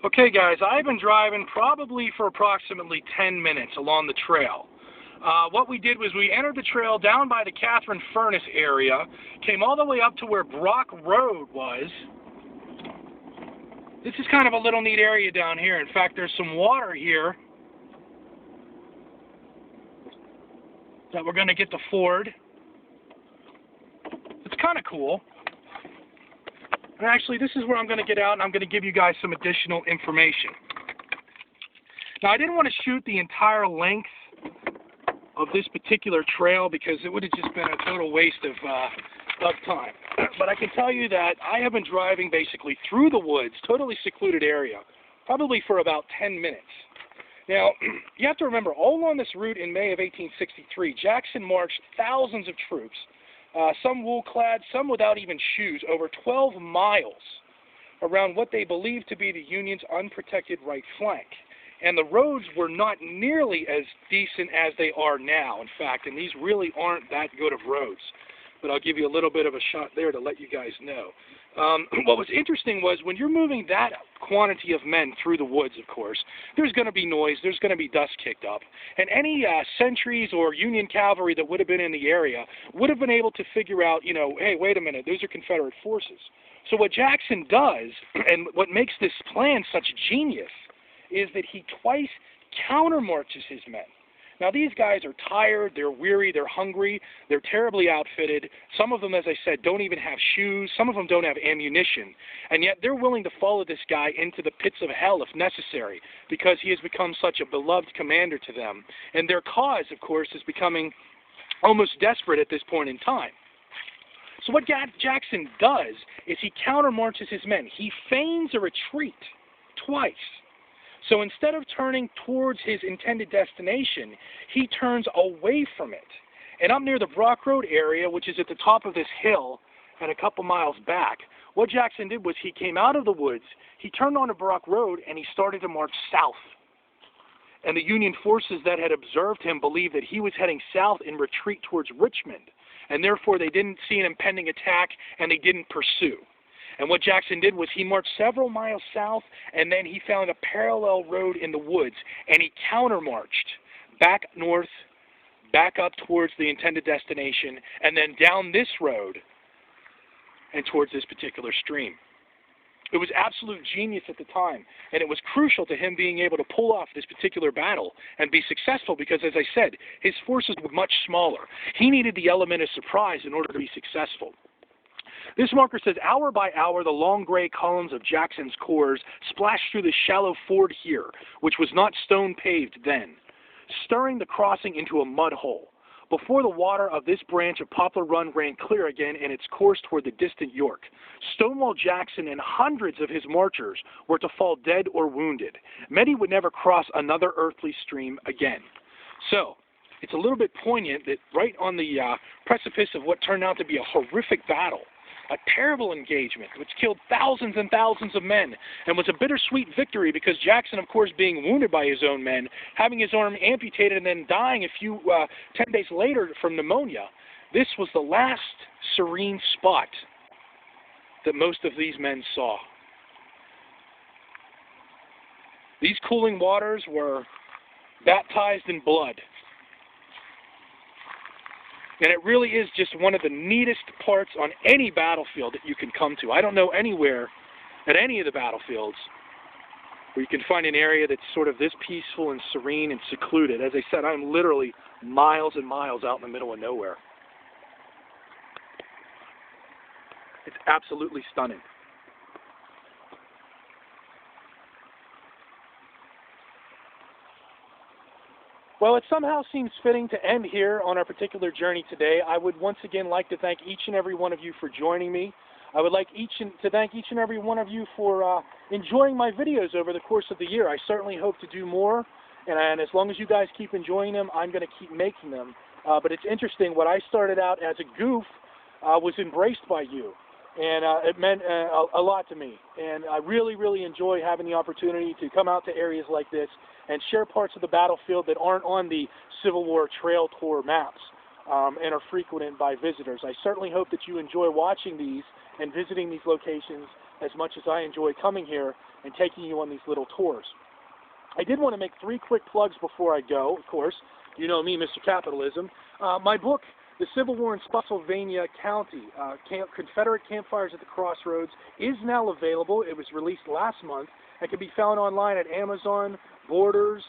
Okay guys, I've been driving probably for approximately 10 minutes along the trail. What we did was we entered the trail down by the Catherine Furnace area, came all the way up to where Brock Road was. This is kind of a little neat area down here. In fact, there's some water here that we're going to get to ford. It's kind of cool. And actually, this is where I'm going to get out and I'm going to give you guys some additional information. Now, I didn't want to shoot the entire length of this particular trail because it would have just been a total waste of time. But I can tell you that I have been driving basically through the woods, totally secluded area, probably for about 10 minutes. Now, you have to remember, all along this route in May of 1863, Jackson marched thousands of troops, some wool-clad, some without even shoes, over 12 miles around what they believed to be the Union's unprotected right flank. And the roads were not nearly as decent as they are now, in fact, and these really aren't that good of roads. But I'll give you a little bit of a shot there to let you guys know. What was interesting was when you're moving that quantity of men through the woods, of course, there's going to be noise, there's going to be dust kicked up. And any sentries or Union cavalry that would have been in the area would have been able to figure out, you know, hey, wait a minute, those are Confederate forces. So what Jackson does, and what makes this plan such genius, is that he twice countermarches his men. Now, these guys are tired, they're weary, they're hungry, they're terribly outfitted. Some of them, as I said, don't even have shoes. Some of them don't have ammunition. And yet they're willing to follow this guy into the pits of hell if necessary because he has become such a beloved commander to them. And their cause, of course, is becoming almost desperate at this point in time. So what Jackson does is he countermarches his men. He feigns a retreat twice. So instead of turning towards his intended destination, he turns away from it. And up near the Brock Road area, which is at the top of this hill and a couple miles back, what Jackson did was he came out of the woods, he turned onto Brock Road, and he started to march south. And the Union forces that had observed him believed that he was heading south in retreat towards Richmond. And therefore they didn't see an impending attack and they didn't pursue. And what Jackson did was he marched several miles south, and then he found a parallel road in the woods, and he countermarched back north, back up towards the intended destination, and then down this road and towards this particular stream. It was absolute genius at the time, and it was crucial to him being able to pull off this particular battle and be successful because, as I said, his forces were much smaller. He needed the element of surprise in order to be successful. This marker says, hour by hour, the long gray columns of Jackson's corps splashed through the shallow ford here, which was not stone paved then, stirring the crossing into a mud hole. Before the water of this branch of Poplar Run ran clear again in its course toward the distant York, Stonewall Jackson and hundreds of his marchers were to fall dead or wounded. Many would never cross another earthly stream again. So, it's a little bit poignant that right on the precipice of what turned out to be a horrific battle, a terrible engagement which killed thousands and thousands of men and was a bittersweet victory because Jackson, of course, being wounded by his own men, having his arm amputated and then dying 10 days later from pneumonia, this was the last serene spot that most of these men saw. These cooling waters were baptized in blood. And it really is just one of the neatest parts on any battlefield that you can come to. I don't know anywhere at any of the battlefields where you can find an area that's sort of this peaceful and serene and secluded. As I said, I'm literally miles and miles out in the middle of nowhere. It's absolutely stunning. Well, it somehow seems fitting to end here on our particular journey today. I would once again like to thank each and every one of you for joining me. I would like to thank each and every one of you for enjoying my videos over the course of the year. I certainly hope to do more, and as long as you guys keep enjoying them, I'm going to keep making them. But it's interesting, what I started out as a goof was embraced by you. And it meant a lot to me. And I really, really enjoy having the opportunity to come out to areas like this and share parts of the battlefield that aren't on the Civil War trail tour maps and are frequented by visitors. I certainly hope that you enjoy watching these and visiting these locations as much as I enjoy coming here and taking you on these little tours. I did want to make 3 quick plugs before I go, of course. You know me, Mr. Capitalism. My book, The Civil War in Spotsylvania County, Confederate Campfires at the Crossroads, is now available. It was released last month and can be found online at Amazon, Borders,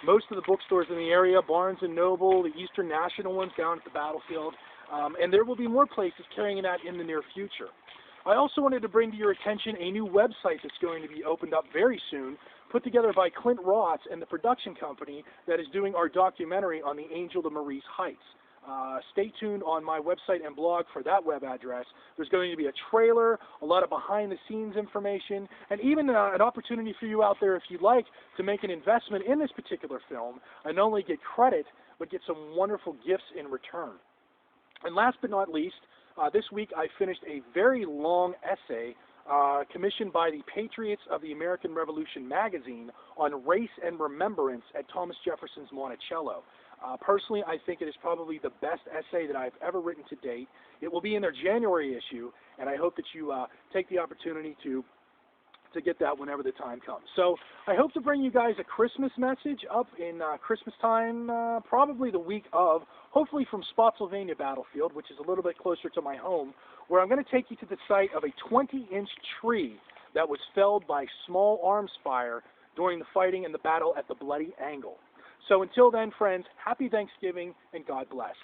most of the bookstores in the area, Barnes & Noble, the Eastern National ones down at the battlefield, and there will be more places carrying it out in the near future. I also wanted to bring to your attention a new website that's going to be opened up very soon, put together by Clint Roth and the production company that is doing our documentary on the Angel to Maurice Heights. Stay tuned on my website and blog for that web address. There's going to be a trailer, a lot of behind-the-scenes information, and even an opportunity for you out there, if you'd like, to make an investment in this particular film and not only get credit, but get some wonderful gifts in return. And last but not least, this week I finished a very long essay commissioned by the Patriots of the American Revolution magazine on race and remembrance at Thomas Jefferson's Monticello. Personally, I think it is probably the best essay that I've ever written to date. It will be in their January issue, and I hope that you take the opportunity to get that whenever the time comes. So I hope to bring you guys a Christmas message up in Christmas time, probably the week of, hopefully from Spotsylvania Battlefield, which is a little bit closer to my home, where I'm going to take you to the site of a 20-inch tree that was felled by small arms fire during the fighting in the battle at the Bloody Angle. So until then, friends, happy Thanksgiving and God bless.